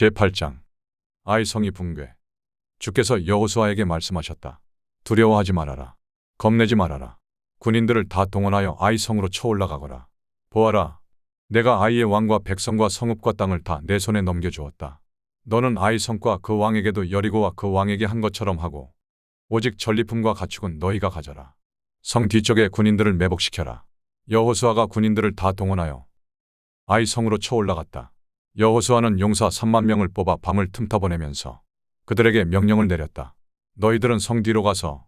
제8장 아이성이 붕괴. 주께서 여호수아에게 말씀하셨다. 두려워하지 말아라. 겁내지 말아라. 군인들을 다 동원하여 아이성으로 쳐올라가거라. 보아라. 내가 아이의 왕과 백성과 성읍과 땅을 다 내 손에 넘겨주었다. 너는 아이성과 그 왕에게도 여리고와 그 왕에게 한 것처럼 하고 오직 전리품과 가축은 너희가 가져라. 성 뒤쪽에 군인들을 매복시켜라. 여호수아가 군인들을 다 동원하여 아이성으로 쳐올라갔다. 여호수아는 용사 3만 명을 뽑아 밤을 틈타보내면서 그들에게 명령을 내렸다. 너희들은 성 뒤로 가서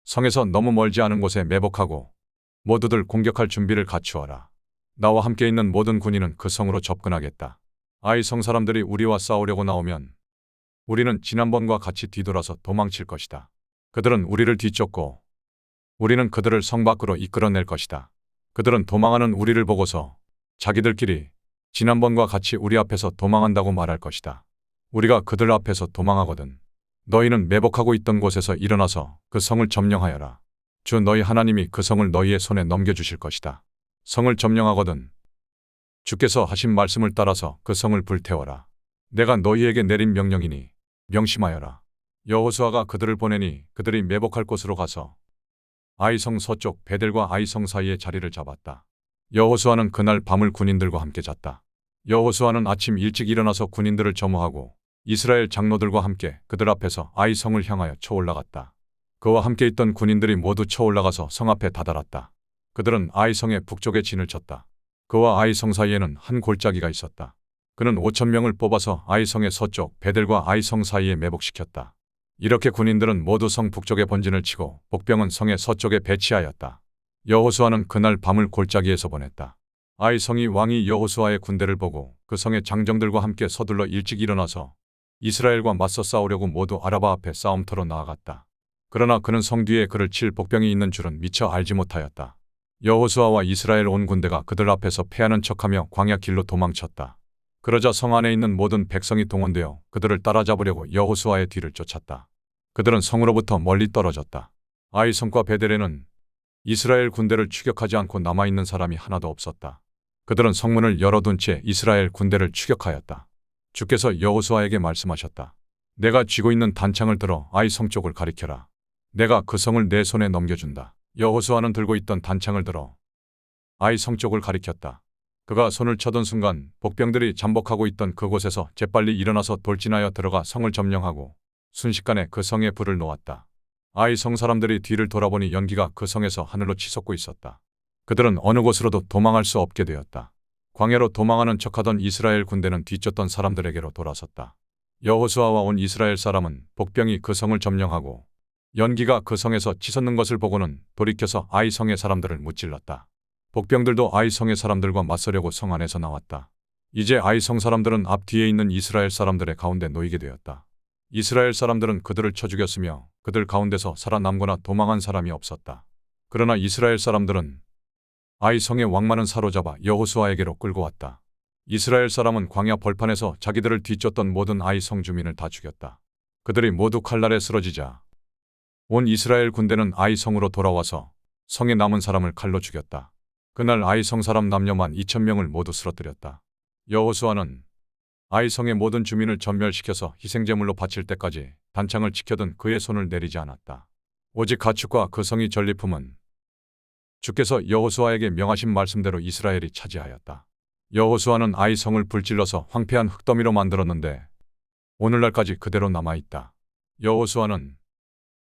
성에서 너무 멀지 않은 곳에 매복하고 모두들 공격할 준비를 갖추어라. 나와 함께 있는 모든 군인은 그 성으로 접근하겠다. 아이성 사람들이 우리와 싸우려고 나오면 우리는 지난번과 같이 뒤돌아서 도망칠 것이다. 그들은 우리를 뒤쫓고 우리는 그들을 성 밖으로 이끌어낼 것이다. 그들은 도망하는 우리를 보고서 자기들끼리 지난번과 같이 우리 앞에서 도망한다고 말할 것이다. 우리가 그들 앞에서 도망하거든 너희는 매복하고 있던 곳에서 일어나서 그 성을 점령하여라. 주 너희 하나님이 그 성을 너희의 손에 넘겨주실 것이다. 성을 점령하거든 주께서 하신 말씀을 따라서 그 성을 불태워라. 내가 너희에게 내린 명령이니 명심하여라. 여호수아가 그들을 보내니 그들이 매복할 곳으로 가서 아이성 서쪽 베델과 아이성 사이에 자리를 잡았다. 여호수아는 그날 밤을 군인들과 함께 잤다. 여호수아는 아침 일찍 일어나서 군인들을 점호하고 이스라엘 장로들과 함께 그들 앞에서 아이성을 향하여 쳐올라갔다. 그와 함께 있던 군인들이 모두 쳐올라가서 성 앞에 다다랐다. 그들은 아이성의 북쪽에 진을 쳤다. 그와 아이성 사이에는 한 골짜기가 있었다. 그는 5,000명을 뽑아서 아이성의 서쪽 베델과 아이성 사이에 매복시켰다. 이렇게 군인들은 모두 성 북쪽에 본진을 치고 복병은 성의 서쪽에 배치하였다. 여호수아는 그날 밤을 골짜기에서 보냈다. 아이성이 왕이 여호수아의 군대를 보고 그 성의 장정들과 함께 서둘러 일찍 일어나서 이스라엘과 맞서 싸우려고 모두 아라바 앞에 싸움터로 나아갔다. 그러나 그는 성 뒤에 그를 칠 복병이 있는 줄은 미처 알지 못하였다. 여호수아와 이스라엘 온 군대가 그들 앞에서 패하는 척하며 광야 길로 도망쳤다. 그러자 성 안에 있는 모든 백성이 동원되어 그들을 따라잡으려고 여호수아의 뒤를 쫓았다. 그들은 성으로부터 멀리 떨어졌다. 아이성과 베델에는 이스라엘 군대를 추격하지 않고 남아있는 사람이 하나도 없었다. 그들은 성문을 열어둔 채 이스라엘 군대를 추격하였다. 주께서 여호수아에게 말씀하셨다. 내가 쥐고 있는 단창을 들어 아이성 쪽을 가리켜라. 내가 그 성을 내 손에 넘겨준다. 여호수아는 들고 있던 단창을 들어 아이성 쪽을 가리켰다. 그가 손을 쳐든 순간 복병들이 잠복하고 있던 그곳에서 재빨리 일어나서 돌진하여 들어가 성을 점령하고 순식간에 그 성에 불을 놓았다. 아이성 사람들이 뒤를 돌아보니 연기가 그 성에서 하늘로 치솟고 있었다. 그들은 어느 곳으로도 도망할 수 없게 되었다. 광야로 도망하는 척하던 이스라엘 군대는 뒤쫓던 사람들에게로 돌아섰다. 여호수아와 온 이스라엘 사람은 복병이 그 성을 점령하고 연기가 그 성에서 치솟는 것을 보고는 돌이켜서 아이성의 사람들을 무찔렀다. 복병들도 아이성의 사람들과 맞서려고 성 안에서 나왔다. 이제 아이성 사람들은 앞뒤에 있는 이스라엘 사람들의 가운데 놓이게 되었다. 이스라엘 사람들은 그들을 쳐 죽였으며 그들 가운데서 살아남거나 도망한 사람이 없었다. 그러나 이스라엘 사람들은 아이성의 왕만은 사로잡아 여호수아에게로 끌고 왔다. 이스라엘 사람은 광야 벌판에서 자기들을 뒤쫓던 모든 아이성 주민을 다 죽였다. 그들이 모두 칼날에 쓰러지자 온 이스라엘 군대는 아이성으로 돌아와서 성에 남은 사람을 칼로 죽였다. 그날 아이성 사람 남녀만 2,000명을 모두 쓰러뜨렸다. 여호수아는 아이성의 모든 주민을 전멸시켜서 희생제물로 바칠 때까지 단창을 지켜든 그의 손을 내리지 않았다. 오직 가축과 그 성의 전리품은 주께서 여호수아에게 명하신 말씀대로 이스라엘이 차지하였다. 여호수아는 아이성을 불질러서 황폐한 흙더미로 만들었는데 오늘날까지 그대로 남아있다. 여호수아는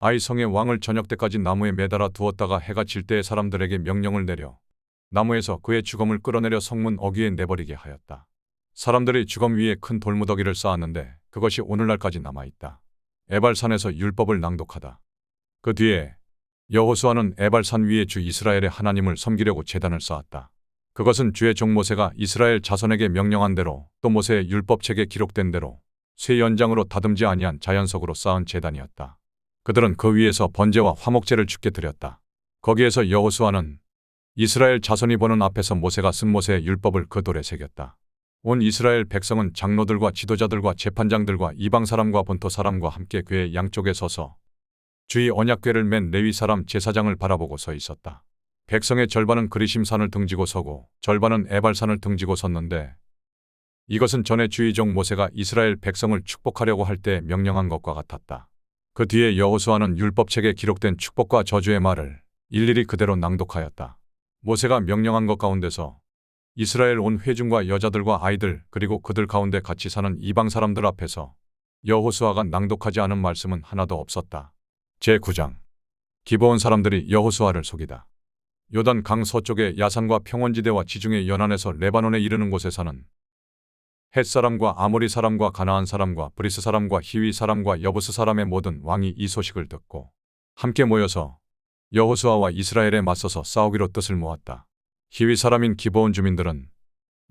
아이성의 왕을 저녁 때까지 나무에 매달아 두었다가 해가 질 때에 사람들에게 명령을 내려 나무에서 그의 주검을 끌어내려 성문 어귀에 내버리게 하였다. 사람들이 주검 위에 큰 돌무더기를 쌓았는데 그것이 오늘날까지 남아있다. 에발산에서 율법을 낭독하다. 그 뒤에 여호수아는 에발산 위에 주 이스라엘의 하나님을 섬기려고 제단을 쌓았다. 그것은 주의 종 모세가 이스라엘 자손에게 명령한 대로 또 모세의 율법책에 기록된 대로 쇠 연장으로 다듬지 아니한 자연석으로 쌓은 제단이었다. 그들은 그 위에서 번제와 화목제를 주께 드렸다. 거기에서 여호수아는 이스라엘 자손이 보는 앞에서 모세가 쓴 모세의 율법을 그 돌에 새겼다. 온 이스라엘 백성은 장로들과 지도자들과 재판장들과 이방 사람과 본토 사람과 함께 궤의 양쪽에 서서 주의 언약궤를 맨 레위 사람 제사장을 바라보고 서 있었다. 백성의 절반은 그리심산을 등지고 서고 절반은 에발산을 등지고 섰는데 이것은 전에 주의종 모세가 이스라엘 백성을 축복하려고 할 때 명령한 것과 같았다. 그 뒤에 여호수아는 율법책에 기록된 축복과 저주의 말을 일일이 그대로 낭독하였다. 모세가 명령한 것 가운데서 이스라엘 온 회중과 여자들과 아이들 그리고 그들 가운데 같이 사는 이방 사람들 앞에서 여호수아가 낭독하지 않은 말씀은 하나도 없었다. 제9장 기브온 사람들이 여호수아를 속이다. 요단 강 서쪽의 야산과 평원지대와 지중해 연안에서 레바논에 이르는 곳에 사는 헷 사람과 아모리 사람과 가나안 사람과 브리스 사람과 히위 사람과 여부스 사람의 모든 왕이 이 소식을 듣고 함께 모여서 여호수아와 이스라엘에 맞서서 싸우기로 뜻을 모았다. 히위 사람인 기브온 주민들은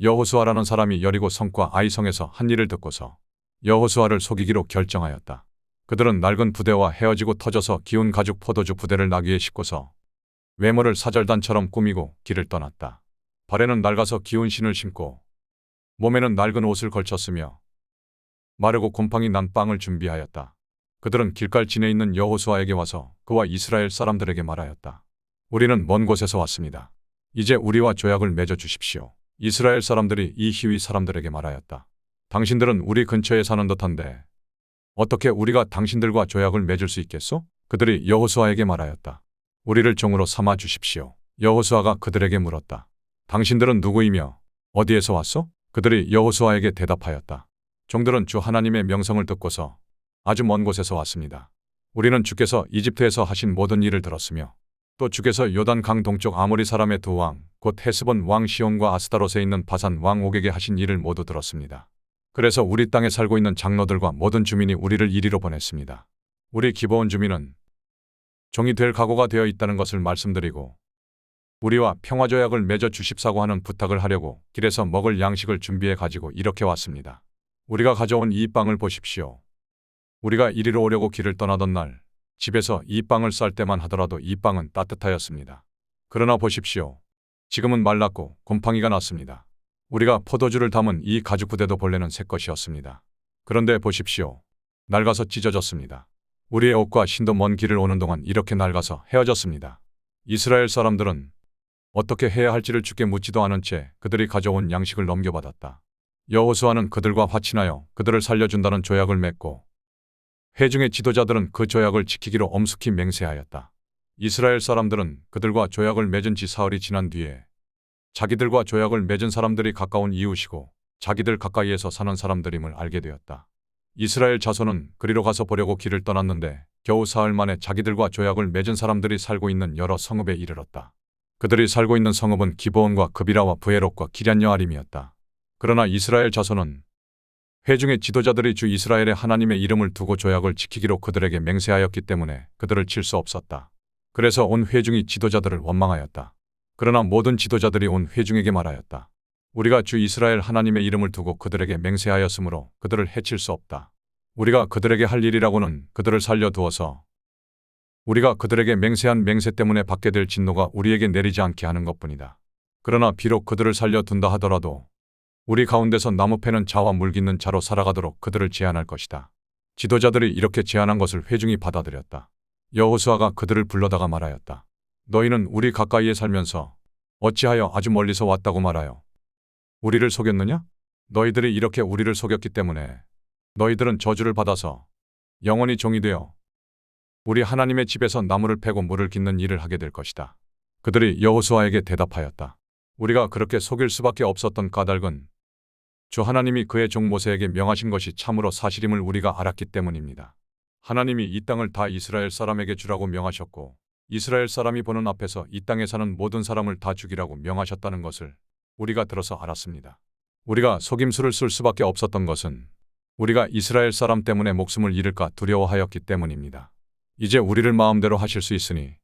여호수아라는 사람이 여리고 성과 아이성에서 한 일을 듣고서 여호수아를 속이기로 결정하였다. 그들은 낡은 부대와 헤어지고 터져서 기운 가죽 포도주 부대를 나귀에 싣고서 외모를 사절단처럼 꾸미고 길을 떠났다. 발에는 낡아서 기운 신을 신고 몸에는 낡은 옷을 걸쳤으며 마르고 곰팡이 난 빵을 준비하였다. 그들은 길갈진에 있는 여호수아에게 와서 그와 이스라엘 사람들에게 말하였다. 우리는 먼 곳에서 왔습니다. 이제 우리와 조약을 맺어 주십시오. 이스라엘 사람들이 이 히위 사람들에게 말하였다. 당신들은 우리 근처에 사는 듯한데 어떻게 우리가 당신들과 조약을 맺을 수 있겠소? 그들이 여호수아에게 말하였다. 우리를 종으로 삼아 주십시오. 여호수아가 그들에게 물었다. 당신들은 누구이며 어디에서 왔소? 그들이 여호수아에게 대답하였다. 종들은 주 하나님의 명성을 듣고서 아주 먼 곳에서 왔습니다. 우리는 주께서 이집트에서 하신 모든 일을 들었으며 또 주께서 요단 강 동쪽 아모리 사람의 두 왕, 곧 헤스본 왕 시온과 아스타롯에 있는 바산 왕 옥에게 하신 일을 모두 들었습니다. 그래서 우리 땅에 살고 있는 장로들과 모든 주민이 우리를 이리로 보냈습니다. 우리 기브온 주민은 종이 될 각오가 되어 있다는 것을 말씀드리고 우리와 평화조약을 맺어 주십사고 하는 부탁을 하려고 길에서 먹을 양식을 준비해 가지고 이렇게 왔습니다. 우리가 가져온 이 빵을 보십시오. 우리가 이리로 오려고 길을 떠나던 날 집에서 이 빵을 쌀 때만 하더라도 이 빵은 따뜻하였습니다. 그러나 보십시오. 지금은 말랐고 곰팡이가 났습니다. 우리가 포도주를 담은 이 가죽 부대도 본래는 새 것이었습니다. 그런데 보십시오. 낡아서 찢어졌습니다. 우리의 옷과 신도 먼 길을 오는 동안 이렇게 낡아서 헤어졌습니다. 이스라엘 사람들은 어떻게 해야 할지를 주께 묻지도 않은 채 그들이 가져온 양식을 넘겨받았다. 여호수아는 그들과 화친하여 그들을 살려준다는 조약을 맺고 회중의 지도자들은 그 조약을 지키기로 엄숙히 맹세하였다. 이스라엘 사람들은 그들과 조약을 맺은 지 사흘이 지난 뒤에 자기들과 조약을 맺은 사람들이 가까운 이웃이고 자기들 가까이에서 사는 사람들임을 알게 되었다. 이스라엘 자손은 그리로 가서 보려고 길을 떠났는데 겨우 사흘 만에 자기들과 조약을 맺은 사람들이 살고 있는 여러 성읍에 이르렀다. 그들이 살고 있는 성읍은 기브온과 그비라와 브에롯과 기럇여아림이었다. 그러나 이스라엘 자손은 회중의 지도자들이 주 이스라엘의 하나님의 이름을 두고 조약을 지키기로 그들에게 맹세하였기 때문에 그들을 칠 수 없었다. 그래서 온 회중이 지도자들을 원망하였다. 그러나 모든 지도자들이 온 회중에게 말하였다. 우리가 주 이스라엘 하나님의 이름을 두고 그들에게 맹세하였으므로 그들을 해칠 수 없다. 우리가 그들에게 할 일이라고는 그들을 살려두어서 우리가 그들에게 맹세한 맹세 때문에 받게 될 진노가 우리에게 내리지 않게 하는 것뿐이다. 그러나 비록 그들을 살려둔다 하더라도 우리 가운데서 나무 패는 자와 물 깃는 자로 살아가도록 그들을 제한할 것이다. 지도자들이 이렇게 제안한 것을 회중이 받아들였다. 여호수아가 그들을 불러다가 말하였다. 너희는 우리 가까이에 살면서 어찌하여 아주 멀리서 왔다고 말하여 우리를 속였느냐? 너희들이 이렇게 우리를 속였기 때문에 너희들은 저주를 받아서 영원히 종이 되어 우리 하나님의 집에서 나무를 패고 물을 깃는 일을 하게 될 것이다. 그들이 여호수아에게 대답하였다. 우리가 그렇게 속일 수밖에 없었던 까닭은 주 하나님이 그의 종 모세에게 명하신 것이 참으로 사실임을 우리가 알았기 때문입니다. 하나님이 이 땅을 다 이스라엘 사람에게 주라고 명하셨고 이스라엘 사람이 보는 앞에서 이 땅에 사는 모든 사람을 다 죽이라고 명하셨다는 것을 우리가 들어서 알았습니다. 우리가 속임수를 쓸 수밖에 없었던 것은 우리가 이스라엘 사람 때문에 목숨을 잃을까 두려워하였기 때문입니다. 이제 우리를 마음대로 하실 수 있으니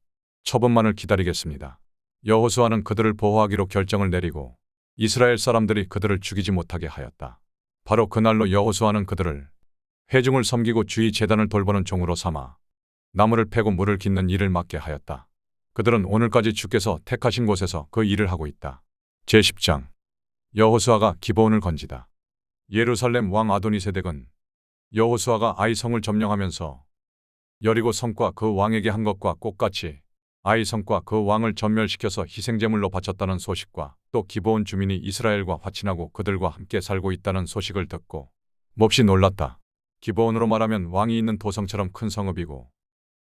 처분만을 기다리겠습니다. 여호수아는 그들을 보호하기로 결정을 내리고 이스라엘 사람들이 그들을 죽이지 못하게 하였다. 바로 그날로 여호수아는 그들을 회중을 섬기고 주의 제단을 돌보는 종으로 삼아 나무를 패고 물을 깃는 일을 맡게 하였다. 그들은 오늘까지 주께서 택하신 곳에서 그 일을 하고 있다. 제10장 여호수아가 기브온을 건지다. 예루살렘 왕 아도니세덱은 여호수아가 아이성을 점령하면서 여리고 성과 그 왕에게 한 것과 똑같이 아이 성과 그 왕을 전멸시켜서 희생제물로 바쳤다는 소식과 또 기브온 주민이 이스라엘과 화친하고 그들과 함께 살고 있다는 소식을 듣고 몹시 놀랐다. 기브온으로 말하면 왕이 있는 도성처럼 큰 성읍이고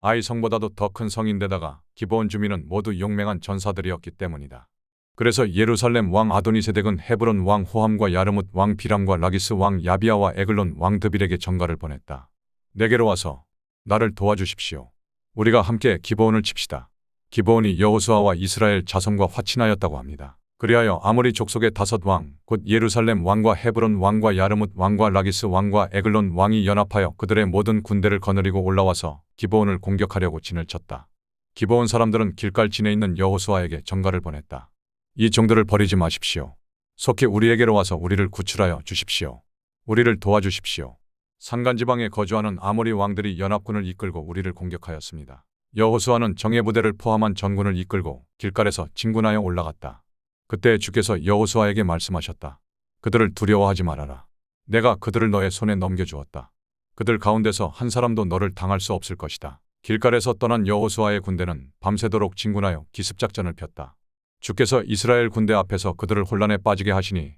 아이 성보다도 더 큰 성인데다가 기브온 주민은 모두 용맹한 전사들이었기 때문이다. 그래서 예루살렘 왕 아도니세덱은 헤브론 왕 호함과 야르뭇 왕 비람과 라기스 왕 야비아와 에글론 왕 드빌에게 전가를 보냈다. 내게로 와서 나를 도와주십시오. 우리가 함께 기브온을 칩시다. 기브온이 여호수아와 이스라엘 자손과 화친하였다고 합니다. 그리하여 아모리 족속의 5왕, 곧 예루살렘 왕과 헤브론 왕과 야르뭇 왕과 라기스 왕과 에글론 왕이 연합하여 그들의 모든 군대를 거느리고 올라와서 기브온을 공격하려고 진을 쳤다. 기브온 사람들은 길갈진에 있는 여호수아에게 전가를 보냈다. 이 종들을 버리지 마십시오. 속히 우리에게로 와서 우리를 구출하여 주십시오. 우리를 도와주십시오. 산간지방에 거주하는 아모리 왕들이 연합군을 이끌고 우리를 공격하였습니다. 여호수아는 정예부대를 포함한 전군을 이끌고 길갈에서 진군하여 올라갔다. 그때 주께서 여호수아에게 말씀하셨다. 그들을 두려워하지 말아라. 내가 그들을 너의 손에 넘겨주었다. 그들 가운데서 한 사람도 너를 당할 수 없을 것이다. 길갈에서 떠난 여호수아의 군대는 밤새도록 진군하여 기습작전을 폈다. 주께서 이스라엘 군대 앞에서 그들을 혼란에 빠지게 하시니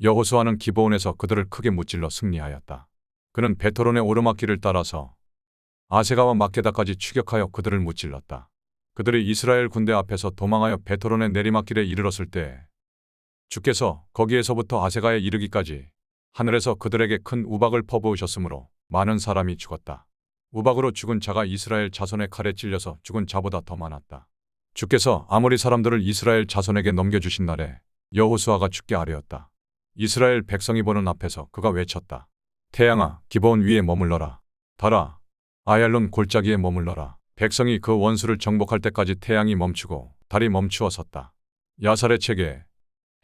여호수아는 기브온에서 그들을 크게 무찔러 승리하였다. 그는 베토론의 오르막길을 따라서 아세가와 막게다까지 추격하여 그들을 무찔렀다. 그들이 이스라엘 군대 앞에서 도망하여 베토론의 내리막길에 이르렀을 때 주께서 거기에서부터 아세가에 이르기까지 하늘에서 그들에게 큰 우박을 퍼부으셨으므로 많은 사람이 죽었다. 우박으로 죽은 자가 이스라엘 자손의 칼에 찔려서 죽은 자보다 더 많았다. 주께서 아모리 사람들을 이스라엘 자손에게 넘겨주신 날에 여호수아가 죽게 아뢰었다. 이스라엘 백성이 보는 앞에서 그가 외쳤다. 태양아, 기브온 위에 머물러라. 달아, 아얄론 골짜기에 머물러라. 백성이 그 원수를 정복할 때까지 태양이 멈추고 달이 멈추어 섰다. 야살의 책에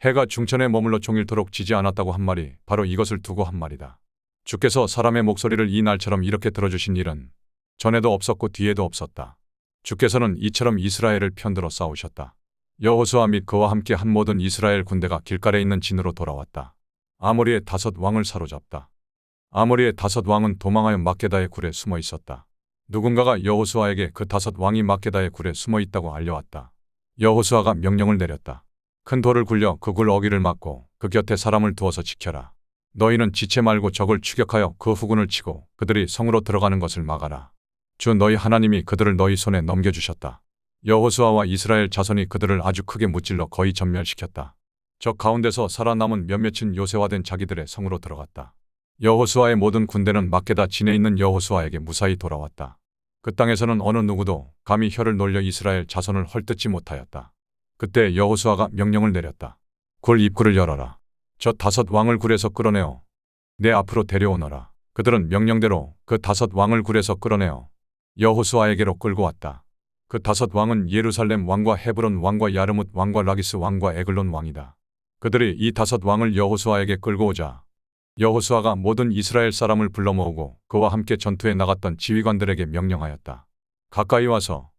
해가 중천에 머물러 종일토록 지지 않았다고 한 말이 바로 이것을 두고 한 말이다. 주께서 사람의 목소리를 이 날처럼 이렇게 들어주신 일은 전에도 없었고 뒤에도 없었다. 주께서는 이처럼 이스라엘을 편들어 싸우셨다. 여호수아 및 그와 함께 한 모든 이스라엘 군대가 길갈에 있는 진으로 돌아왔다. 아모리의 5왕을 사로잡다. 아모리의 5왕은 도망하여 막게다의 굴에 숨어 있었다. 누군가가 여호수아에게 그 5왕이 막게다의 굴에 숨어 있다고 알려왔다. 여호수아가 명령을 내렸다. 큰 돌을 굴려 그 굴 어귀를 막고 그 곁에 사람을 두어서 지켜라. 너희는 지체 말고 적을 추격하여 그 후군을 치고 그들이 성으로 들어가는 것을 막아라. 주 너희 하나님이 그들을 너희 손에 넘겨주셨다. 여호수아와 이스라엘 자손이 그들을 아주 크게 무찔러 거의 전멸시켰다. 적 가운데서 살아남은 몇몇은 요새화된 자기들의 성으로 들어갔다. 여호수아의 모든 군대는 막게다 진에 있는 여호수아에게 무사히 돌아왔다. 그 땅에서는 어느 누구도 감히 혀를 놀려 이스라엘 자손을 헐뜯지 못하였다. 그때 여호수아가 명령을 내렸다. 굴 입구를 열어라. 저 5왕을 굴에서 끌어내어 내 앞으로 데려오너라. 그들은 명령대로 그 5왕을 굴에서 끌어내어 여호수아에게로 끌고 왔다. 그 5왕은 예루살렘 왕과 헤브론 왕과 야르뭇 왕과 라기스 왕과 에글론 왕이다. 그들이 이 5왕을 여호수아에게 끌고 오자 여호수아가 모든 이스라엘 사람을 불러 모으고 그와 함께 전투에 나갔던 지휘관들에게 명령하였다. 가까이 와서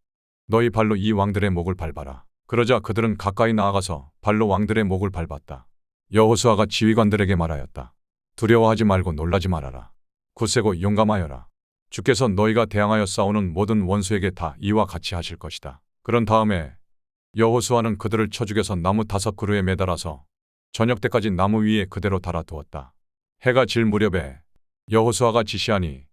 너희 발로 이 왕들의 목을 밟아라. 그러자 그들은 가까이 나아가서 발로 왕들의 목을 밟았다. 여호수아가 지휘관들에게 말하였다. 두려워하지 말고 놀라지 말아라. 굳세고 용감하여라. 주께서 너희가 대항하여 싸우는 모든 원수에게 다 이와 같이 하실 것이다. 그런 다음에 여호수아는 그들을 쳐 죽여서 나무 5그루에 매달아서 저녁 때까지 나무 위에 그대로 달아두었다. 해가 질 무렵에 여호수아가 지시하니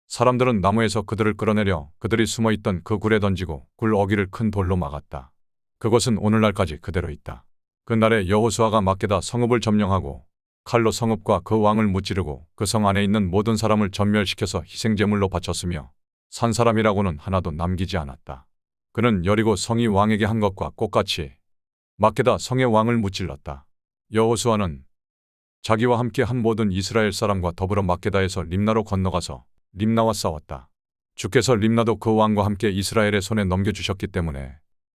사람들은 나무에서 그들을 끌어내려 그들이 숨어있던 그 굴에 던지고 굴 어귀를 큰 돌로 막았다. 그것은 오늘날까지 그대로 있다. 그날에 여호수아가 막게다 성읍을 점령하고 칼로 성읍과 그 왕을 무찌르고 그 성 안에 있는 모든 사람을 전멸시켜서 희생제물로 바쳤으며 산 사람이라고는 하나도 남기지 않았다. 그는 여리고 성이 왕에게 한 것과 똑같이 막게다 성의 왕을 무찔렀다. 여호수아는 자기와 함께 한 모든 이스라엘 사람과 더불어 막게다에서 림나로 건너가서 림나와 싸웠다. 주께서 림나도 그 왕과 함께 이스라엘의 손에 넘겨주셨기 때문에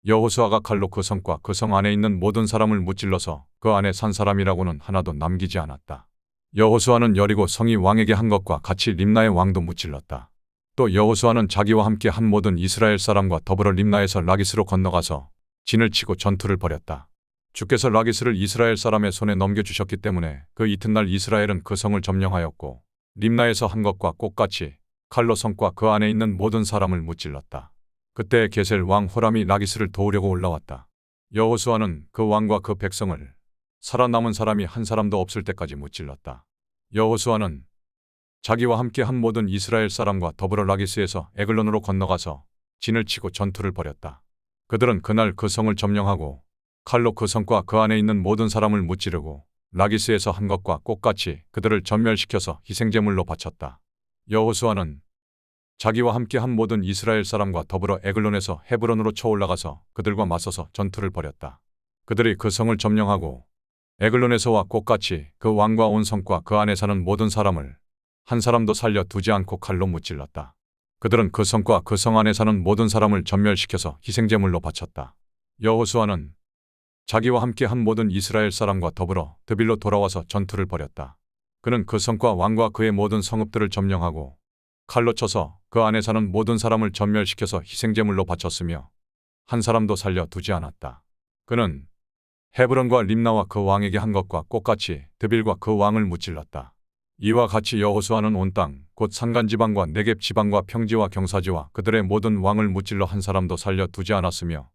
여호수아가 칼로 그 성과 그 성 안에 있는 모든 사람을 무찔러서 그 안에 산 사람이라고는 하나도 남기지 않았다. 여호수아는 여리고 성이 왕에게 한 것과 같이 림나의 왕도 무찔렀다. 또 여호수아는 자기와 함께 한 모든 이스라엘 사람과 더불어 림나에서 라기스로 건너가서 진을 치고 전투를 벌였다. 주께서 라기스를 이스라엘 사람의 손에 넘겨주셨기 때문에 그 이튿날 이스라엘은 그 성을 점령하였고 림나에서 한 것과 똑같이 칼로 성과 그 안에 있는 모든 사람을 무찔렀다. 그때 게셀 왕 호람이 라기스를 도우려고 올라왔다. 여호수아는 그 왕과 그 백성을 살아남은 사람이 한 사람도 없을 때까지 무찔렀다. 여호수아는 자기와 함께 한 모든 이스라엘 사람과 더불어 라기스에서 에글론으로 건너가서 진을 치고 전투를 벌였다. 그들은 그날 그 성을 점령하고 칼로 그 성과 그 안에 있는 모든 사람을 무찌르고 라기스에서 한 것과 똑같이 그들을 전멸시켜서 희생제물로 바쳤다. 여호수아는 자기와 함께 한 모든 이스라엘 사람과 더불어 에글론에서 헤브론으로 쳐올라가서 그들과 맞서서 전투를 벌였다. 그들이 그 성을 점령하고 에글론에서와 똑같이 그 왕과 온 성과 그 안에 사는 모든 사람을 한 사람도 살려 두지 않고 칼로 무찔렀다. 그들은 그 성과 그 성 안에 사는 모든 사람을 전멸시켜서 희생제물로 바쳤다. 여호수아는 자기와 함께 한 모든 이스라엘 사람과 더불어 드빌로 돌아와서 전투를 벌였다. 그는 그 성과 왕과 그의 모든 성읍들을 점령하고 칼로 쳐서 그 안에 사는 모든 사람을 전멸시켜서 희생제물로 바쳤으며 한 사람도 살려 두지 않았다. 그는 헤브론과 림나와 그 왕에게 한 것과 똑같이 드빌과 그 왕을 무찔렀다. 이와 같이 여호수아는 온 땅 곧 산간지방과 네겝 지방과 평지와 경사지와 그들의 모든 왕을 무찔러 한 사람도 살려 두지 않았으며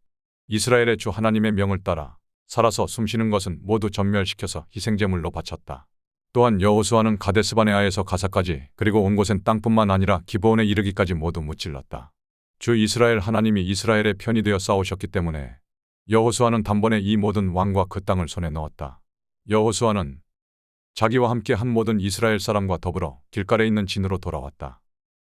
이스라엘의 주 하나님의 명을 따라 살아서 숨쉬는 것은 모두 전멸시켜서 희생제물로 바쳤다. 또한 여호수아는 가데스바네아에서 가사까지 그리고 온 곳엔 땅뿐만 아니라 기브온에 이르기까지 모두 무찔렀다. 주 이스라엘 하나님이 이스라엘의 편이 되어 싸우셨기 때문에 여호수아는 단번에 이 모든 왕과 그 땅을 손에 넣었다. 여호수아는 자기와 함께 한 모든 이스라엘 사람과 더불어 길갈에 있는 진으로 돌아왔다.